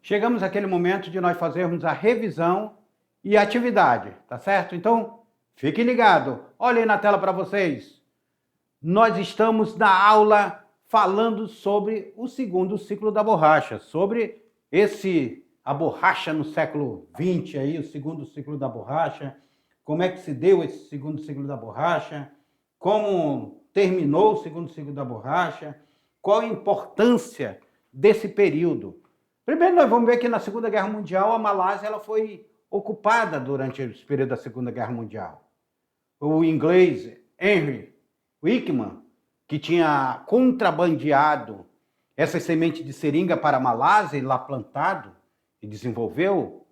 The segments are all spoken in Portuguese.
chegamos àquele momento de nós fazermos a revisão e a atividade, tá certo? Então, fiquem ligados. Olhem na tela para vocês. Nós estamos na aula falando sobre o segundo ciclo da borracha, sobre a borracha no século XX, aí, o segundo ciclo da borracha, como é que se deu esse segundo ciclo da borracha, como terminou o segundo ciclo da borracha, qual a importância desse período. Primeiro nós vamos ver que na Segunda Guerra Mundial a Malásia ela foi ocupada durante esse período da Segunda Guerra Mundial. O inglês Henry Wickman, que tinha contrabandeado essa semente de seringa para a Malásia e lá plantado e desenvolveu,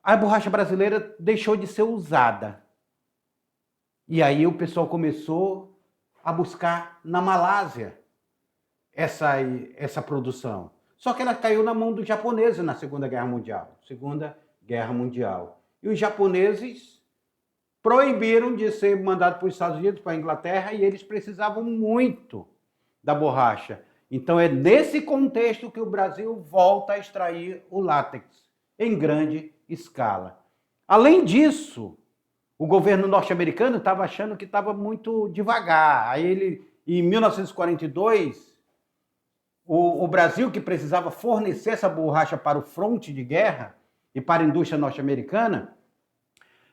a borracha brasileira deixou de ser usada. E aí o pessoal começou a buscar na Malásia essa produção. Só que ela caiu na mão dos japoneses na Segunda Guerra Mundial. Segunda Guerra Mundial. E os japoneses proibiram de ser mandado para os Estados Unidos, para a Inglaterra, e eles precisavam muito da borracha. Então é nesse contexto que o Brasil volta a extrair o látex em grande escala. Além disso, o governo norte-americano estava achando que estava muito devagar. Aí ele, em 1942, o Brasil, que precisava fornecer essa borracha para o fronte de guerra e para a indústria norte-americana,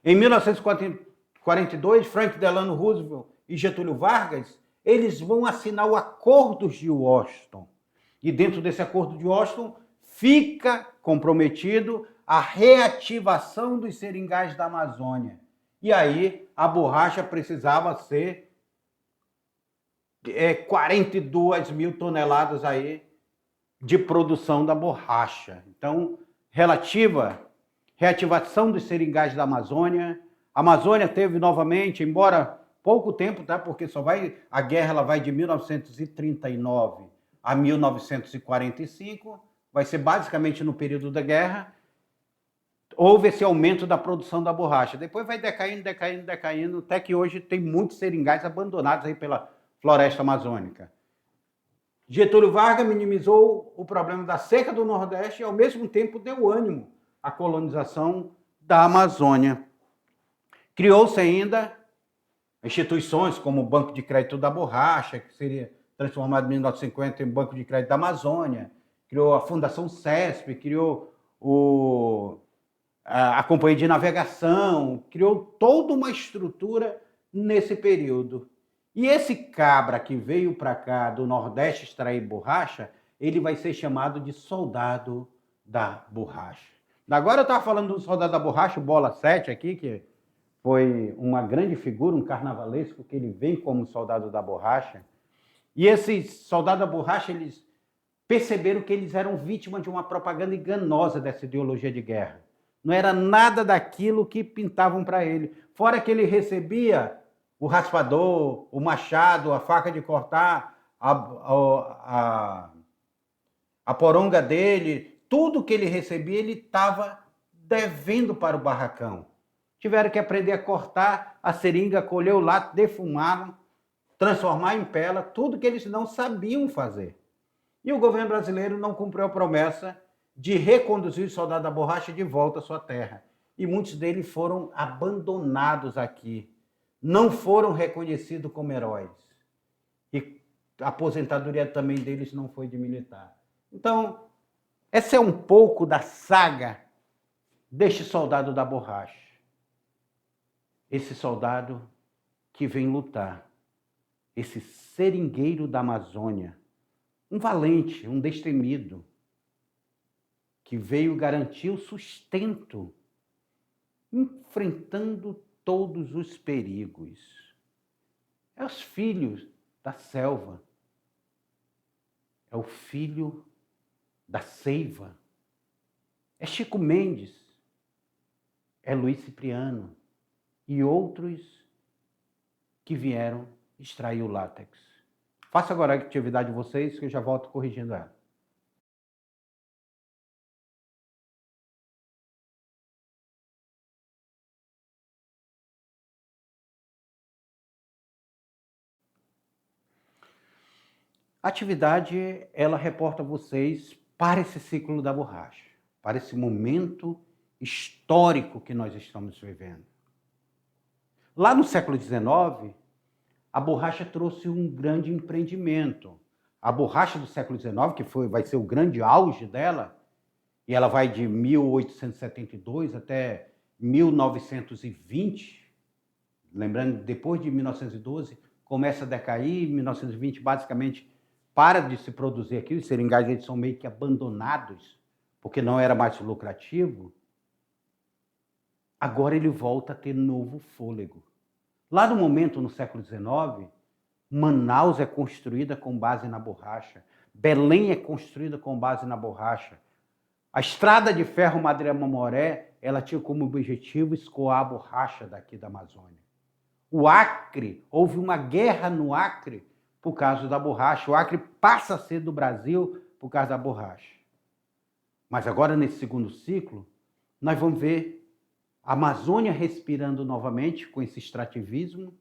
em 1942, Franklin Delano Roosevelt e Getúlio Vargas, eles vão assinar o Acordo de Washington. E dentro desse Acordo de Washington fica comprometido a reativação dos seringais da Amazônia. E aí a borracha precisava ser 42 mil toneladas aí de produção da borracha. Então, reativação dos seringais da Amazônia. A Amazônia teve novamente, embora pouco tempo, tá? Porque a guerra ela vai de 1939 a 1945, vai ser basicamente no período da guerra. Houve esse aumento da produção da borracha. Depois vai decaindo, até que hoje tem muitos seringais abandonados aí pela floresta amazônica. Getúlio Vargas minimizou o problema da seca do Nordeste e, ao mesmo tempo, deu ânimo à colonização da Amazônia. Criou-se ainda instituições como o Banco de Crédito da Borracha, que seria transformado em 1950 em Banco de Crédito da Amazônia, criou a Fundação CESP, criou a Companhia de Navegação, criou toda uma estrutura nesse período. E esse cabra que veio para cá do Nordeste extrair borracha, ele vai ser chamado de soldado da borracha. Agora eu estava falando do soldado da borracha, o Bola 7 aqui, que foi uma grande figura, um carnavalesco, que ele vem como soldado da borracha. E esses soldados da borracha, eles perceberam que eles eram vítimas de uma propaganda enganosa dessa ideologia de guerra. Não era nada daquilo que pintavam para ele. Fora que ele recebia o raspador, o machado, a faca de cortar, a poronga dele, tudo que ele recebia, ele estava devendo para o barracão. Tiveram que aprender a cortar a seringa, colher o látex, defumá-lo, transformar em pela, tudo que eles não sabiam fazer. E o governo brasileiro não cumpriu a promessa de reconduzir os soldados da borracha de volta à sua terra. E muitos deles foram abandonados aqui. Não foram reconhecidos como heróis. E a aposentadoria também deles não foi de militar. Então, essa é um pouco da saga deste soldado da borracha. Esse soldado que vem lutar. Esse seringueiro da Amazônia. Um valente, um destemido, que veio garantir o sustento, enfrentando todos os perigos. É os filhos da selva, é o filho da seiva, é Chico Mendes, é Luiz Cipriano e outros que vieram extrair o látex. Faça agora a atividade de vocês que eu já volto corrigindo ela. A atividade, ela reporta a vocês para esse ciclo da borracha, para esse momento histórico que nós estamos vivendo. Lá no século XIX, a borracha trouxe um grande empreendimento. A borracha do século XIX, que vai ser o grande auge dela, e ela vai de 1872 até 1920, lembrando, depois de 1912, começa a decair, 1920 basicamente para de se produzir aqui, os seringais eles são meio que abandonados, porque não era mais lucrativo. Agora ele volta a ter novo fôlego. Lá no momento, no século XIX, Manaus é construída com base na borracha, Belém é construída com base na borracha. A estrada de ferro Madeira Mamoré, ela tinha como objetivo escoar a borracha daqui da Amazônia. O Acre, houve uma guerra no Acre por causa da borracha. O Acre passa a ser do Brasil por causa da borracha. Mas agora, nesse segundo ciclo, nós vamos ver a Amazônia respirando novamente com esse extrativismo,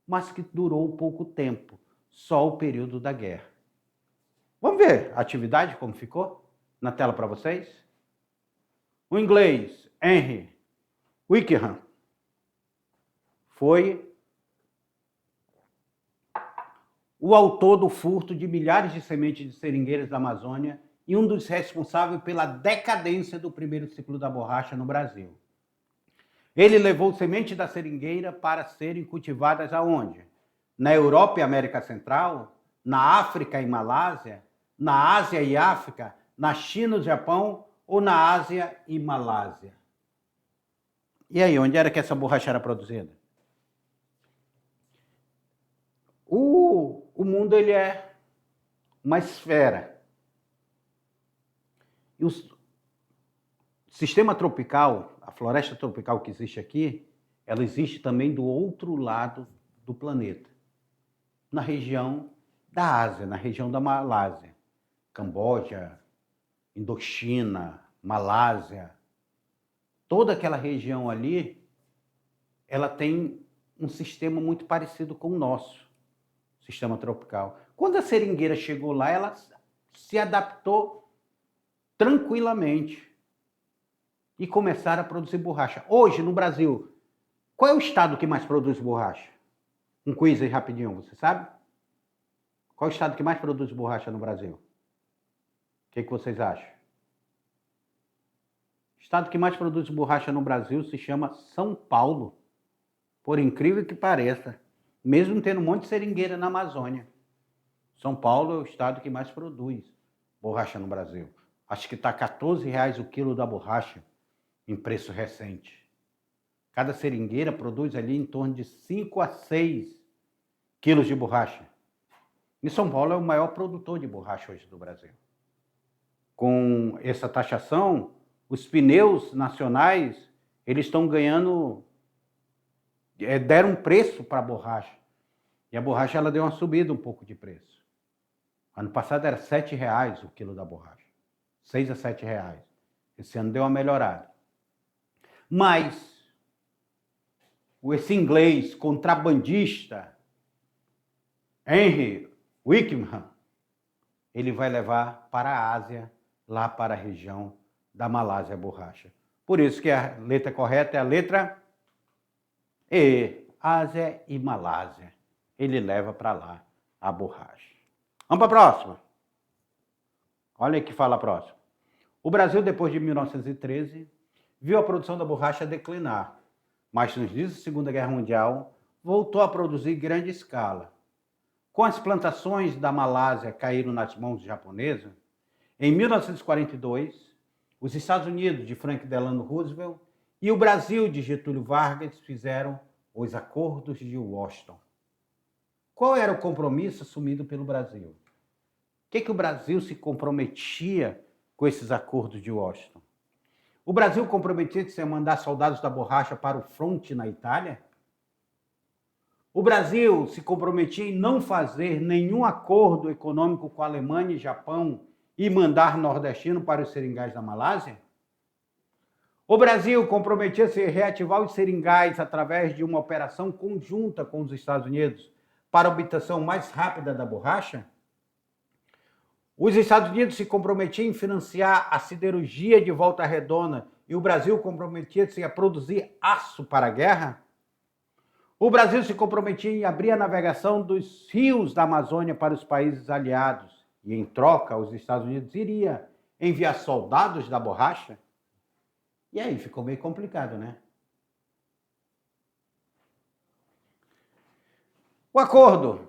mas que durou pouco tempo, só o período da guerra. Vamos ver a atividade como ficou na tela para vocês? O inglês Henry Wickham foi o autor do furto de milhares de sementes de seringueiras da Amazônia e um dos responsáveis pela decadência do primeiro ciclo da borracha no Brasil. Ele levou sementes da seringueira para serem cultivadas aonde? Na Europa e América Central, na África e Malásia, na Ásia e África, na China e Japão ou na Ásia e Malásia. E aí, onde era que essa borracha era produzida? O mundo ele é uma esfera. E o sistema tropical, a floresta tropical que existe aqui, ela existe também do outro lado do planeta, na região da Ásia, na região da Malásia, Camboja, Indochina, Malásia, toda aquela região ali, ela tem um sistema muito parecido com o nosso sistema tropical. Quando a seringueira chegou lá, ela se adaptou tranquilamente e começaram a produzir borracha. Hoje, no Brasil, qual é o estado que mais produz borracha? Um quiz aí rapidinho, você sabe? Qual é o estado que mais produz borracha no Brasil? O que vocês acham? O estado que mais produz borracha no Brasil se chama São Paulo. Por incrível que pareça, mesmo tendo um monte de seringueira na Amazônia. São Paulo é o estado que mais produz borracha no Brasil. Acho que está R$14 o quilo da borracha em preço recente. Cada seringueira produz ali em torno de 5 a 6 quilos de borracha. E São Paulo é o maior produtor de borracha hoje do Brasil. Com essa taxação, os pneus nacionais, eles estão ganhando, deram preço para a borracha. E a borracha ela deu uma subida um pouco de preço. Ano passado era R$7 o quilo da borracha. 6 a 7 reais. Esse ano deu uma melhorada. Mas esse inglês contrabandista, Henry Wickham, ele vai levar para a Ásia, lá para a região da Malásia, a borracha. Por isso que a letra correta é a letra E, Ásia e Malásia. Ele leva para lá a borracha. Vamos para a próxima. Olha aí que fala a próxima. O Brasil, depois de 1913, viu a produção da borracha declinar, mas nos dias da Segunda Guerra Mundial, voltou a produzir em grande escala. Com as plantações da Malásia caíram nas mãos japonesas, em 1942, os Estados Unidos de Franklin Delano Roosevelt e o Brasil de Getúlio Vargas fizeram os Acordos de Washington. Qual era o compromisso assumido pelo Brasil? O que o Brasil se comprometia com esses Acordos de Washington? O Brasil comprometia-se a mandar soldados da borracha para o fronte na Itália? O Brasil se comprometia em não fazer nenhum acordo econômico com a Alemanha e Japão e mandar nordestino para os seringais da Malásia? O Brasil comprometia-se a reativar os seringais através de uma operação conjunta com os Estados Unidos para a obtenção mais rápida da borracha? Os Estados Unidos se comprometiam em financiar a siderurgia de Volta Redonda e o Brasil comprometia-se a produzir aço para a guerra? O Brasil se comprometia em abrir a navegação dos rios da Amazônia para os países aliados e, em troca, os Estados Unidos iria enviar soldados da borracha? E aí ficou meio complicado, né? O acordo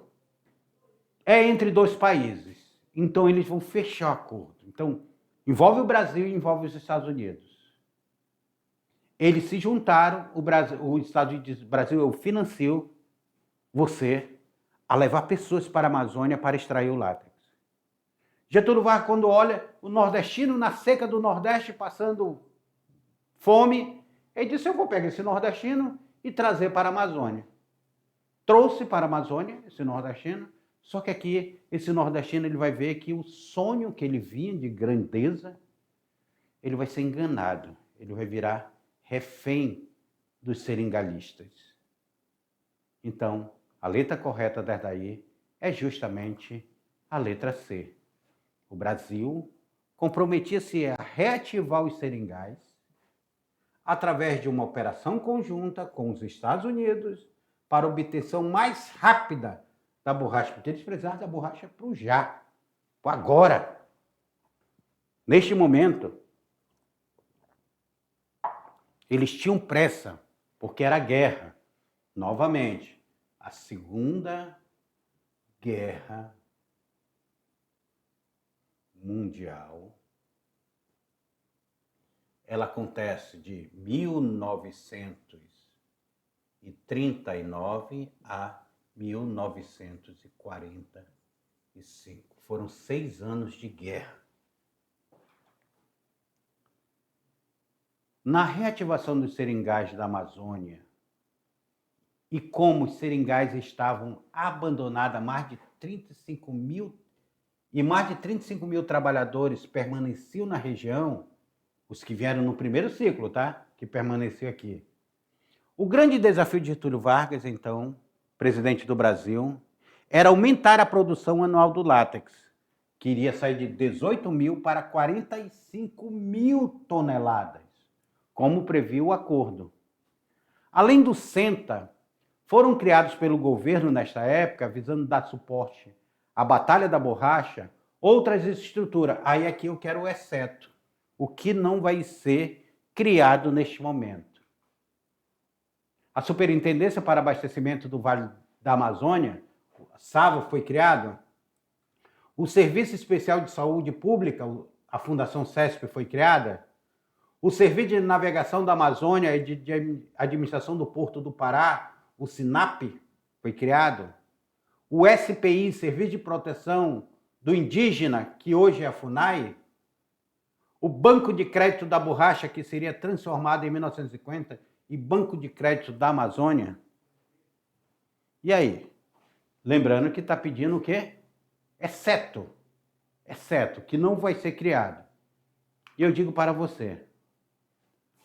é entre dois países, então eles vão fechar o acordo. Então, envolve o Brasil e envolve os Estados Unidos. Eles se juntaram, os Estados Unidos, o Brasil, eu financio você a levar pessoas para a Amazônia para extrair o látex. Getúlio Vargas, quando olha o nordestino na seca do Nordeste passando fome, ele disse, eu vou pegar esse nordestino e trazer para a Amazônia. Trouxe para a Amazônia esse nordestino, só que aqui esse nordestino ele vai ver que o sonho que ele vinha de grandeza, ele vai ser enganado, ele vai virar refém dos seringalistas. Então, a letra correta dessa daí é justamente a letra C. O Brasil comprometia-se a reativar os seringais através de uma operação conjunta com os Estados Unidos para obtenção mais rápida da borracha, porque eles precisavam da borracha para o já, para agora. Neste momento, eles tinham pressa, porque era guerra. Novamente, a Segunda Guerra Mundial, ela acontece de 1939 a 1945. Foram 6 anos de guerra. Na reativação dos seringais da Amazônia, e como os seringais estavam abandonados, mais de 35 mil trabalhadores permaneciam na região, os que vieram no primeiro ciclo, tá? Que permaneceu aqui. O grande desafio de Getúlio Vargas, então, presidente do Brasil, era aumentar a produção anual do látex, que iria sair de 18 mil para 45 mil toneladas, como previu o acordo. Além do SENTA, foram criados pelo governo nesta época, visando dar suporte à Batalha da Borracha, outras estruturas. Aí aqui eu quero o exceto, o que não vai ser criado neste momento. A Superintendência para Abastecimento do Vale da Amazônia, a SAVA, foi criado. O Serviço Especial de Saúde Pública, a Fundação CESP, foi criada. O Serviço de Navegação da Amazônia e de Administração do Porto do Pará, o SINAP, foi criado. O SPI, Serviço de Proteção do Indígena, que hoje é a FUNAI. O Banco de Crédito da Borracha, que seria transformado em 1950 em Banco de Crédito da Amazônia. E aí? Lembrando que está pedindo o quê? Exceto, que não vai ser criado. E eu digo para você,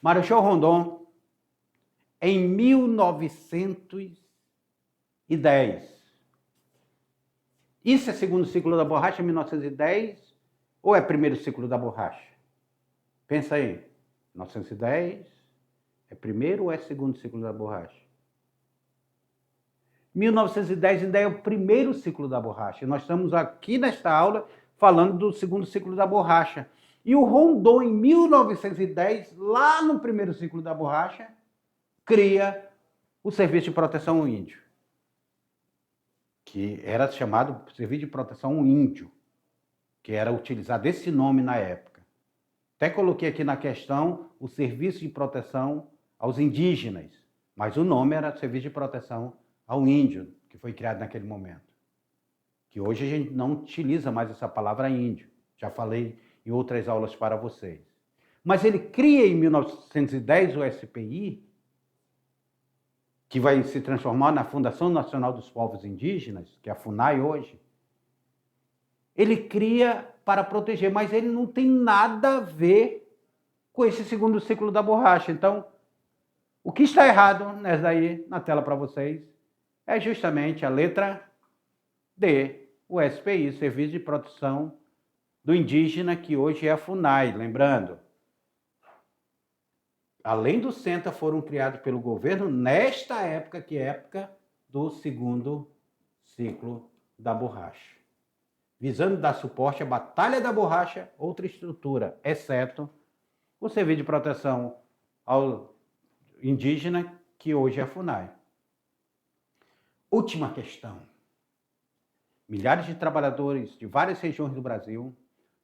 Marechal Rondon, em 1910, isso é segundo ciclo da borracha, 1910, ou é primeiro ciclo da borracha? Pensa aí, 1910 é primeiro ou é segundo ciclo da borracha? 1910 ainda é o primeiro ciclo da borracha. Nós estamos aqui nesta aula falando do segundo ciclo da borracha. E o Rondon, em 1910, lá no primeiro ciclo da borracha, cria o Serviço de Proteção ao Índio, que era chamado Serviço de Proteção ao Índio, que era utilizado esse nome na época. Até coloquei aqui na questão o Serviço de Proteção aos Indígenas, mas o nome era Serviço de Proteção ao Índio, que foi criado naquele momento. Que hoje a gente não utiliza mais essa palavra índio. Já falei em outras aulas para vocês. Mas ele cria em 1910 o SPI, que vai se transformar na Fundação Nacional dos Povos Indígenas, que é a FUNAI hoje. Ele cria para proteger, mas ele não tem nada a ver com esse segundo ciclo da borracha. Então, o que está errado nessa daí, na tela para vocês, é justamente a letra D, o SPI, Serviço de Proteção do indígena, que hoje é a FUNAI, lembrando. Além do SENTA, foram criados pelo governo nesta época, que é a época do segundo ciclo da borracha, visando dar suporte à Batalha da Borracha, outra estrutura, exceto o Serviço de Proteção ao Indígena, que hoje é a FUNAI. Última questão. Milhares de trabalhadores de várias regiões do Brasil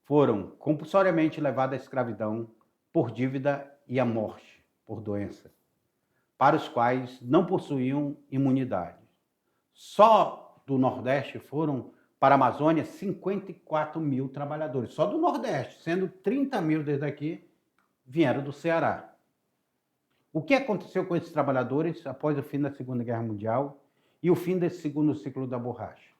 foram compulsoriamente levados à escravidão por dívida e à morte por doença, para os quais não possuíam imunidade. Só do Nordeste foram para a Amazônia 54 mil trabalhadores, só do Nordeste, sendo 30 mil desde aqui vieram do Ceará. O que aconteceu com esses trabalhadores após o fim da Segunda Guerra Mundial e o fim desse segundo ciclo da borracha?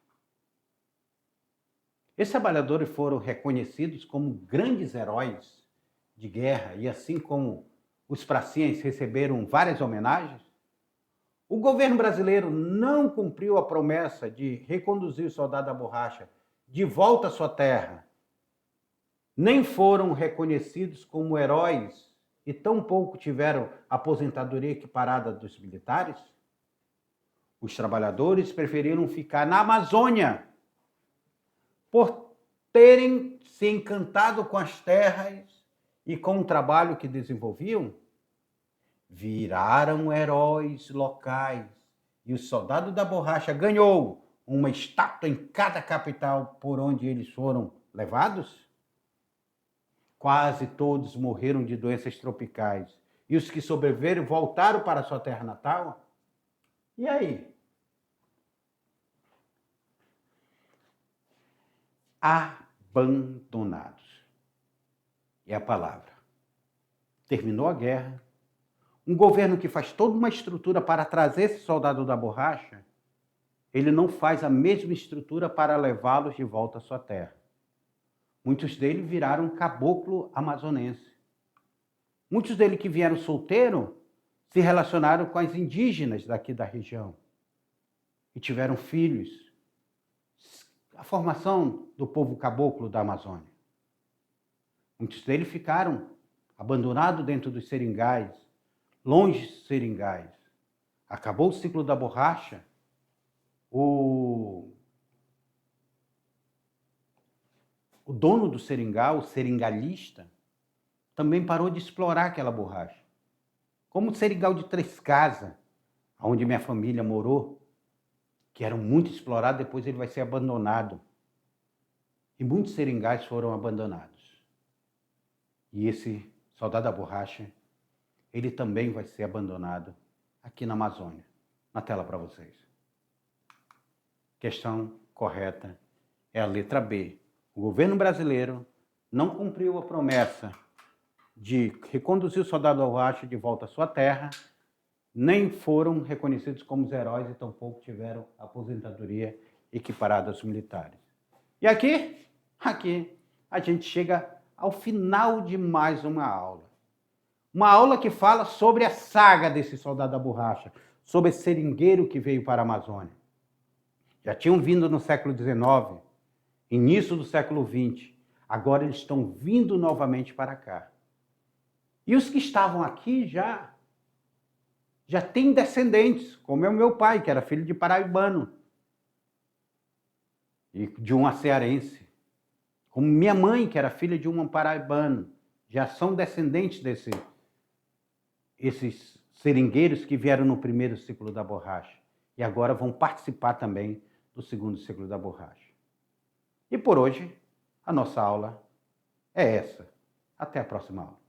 Esses trabalhadores foram reconhecidos como grandes heróis de guerra e, assim como os pracinhas receberam várias homenagens, o governo brasileiro não cumpriu a promessa de reconduzir o soldado da borracha de volta à sua terra, nem foram reconhecidos como heróis e tampouco tiveram aposentadoria equiparada dos militares. Os trabalhadores preferiram ficar na Amazônia por terem se encantado com as terras e com o trabalho que desenvolviam. Viraram heróis locais e o soldado da borracha ganhou uma estátua em cada capital por onde eles foram levados. Quase todos morreram de doenças tropicais e os que sobreviveram voltaram para sua terra natal. E aí? Abandonados. É a palavra. Terminou a guerra. Um governo que faz toda uma estrutura para trazer esse soldado da borracha, ele não faz a mesma estrutura para levá-los de volta à sua terra. Muitos deles viraram caboclo amazonense. Muitos deles que vieram solteiros se relacionaram com as indígenas daqui da região e tiveram filhos. A formação do povo caboclo da Amazônia. Muitos deles ficaram abandonados dentro dos seringais, longe dos seringais. Acabou o ciclo da borracha, o dono do seringal, o seringalista, também parou de explorar aquela borracha. Como o seringal de Três Casas, onde minha família morou, que era muito explorado, depois ele vai ser abandonado. E muitos seringais foram abandonados. E esse soldado da borracha, ele também vai ser abandonado aqui na Amazônia. Na tela para vocês. Questão correta é a letra B. O governo brasileiro não cumpriu a promessa de reconduzir o soldado da borracha de volta à sua terra, nem foram reconhecidos como heróis e tampouco tiveram aposentadoria equiparada aos militares. E aqui a gente chega ao final de mais uma aula. Uma aula que fala sobre a saga desse soldado da borracha, sobre esse seringueiro que veio para a Amazônia. Já tinham vindo no século XIX, início do século XX. Agora eles estão vindo novamente para cá. E os que estavam aqui já têm descendentes, como é o meu pai, que era filho de paraibano e de uma cearense. Como minha mãe, que era filha de um paraibano, já são descendentes esses seringueiros que vieram no primeiro ciclo da borracha e agora vão participar também do segundo ciclo da borracha. E por hoje, a nossa aula é essa. Até a próxima aula.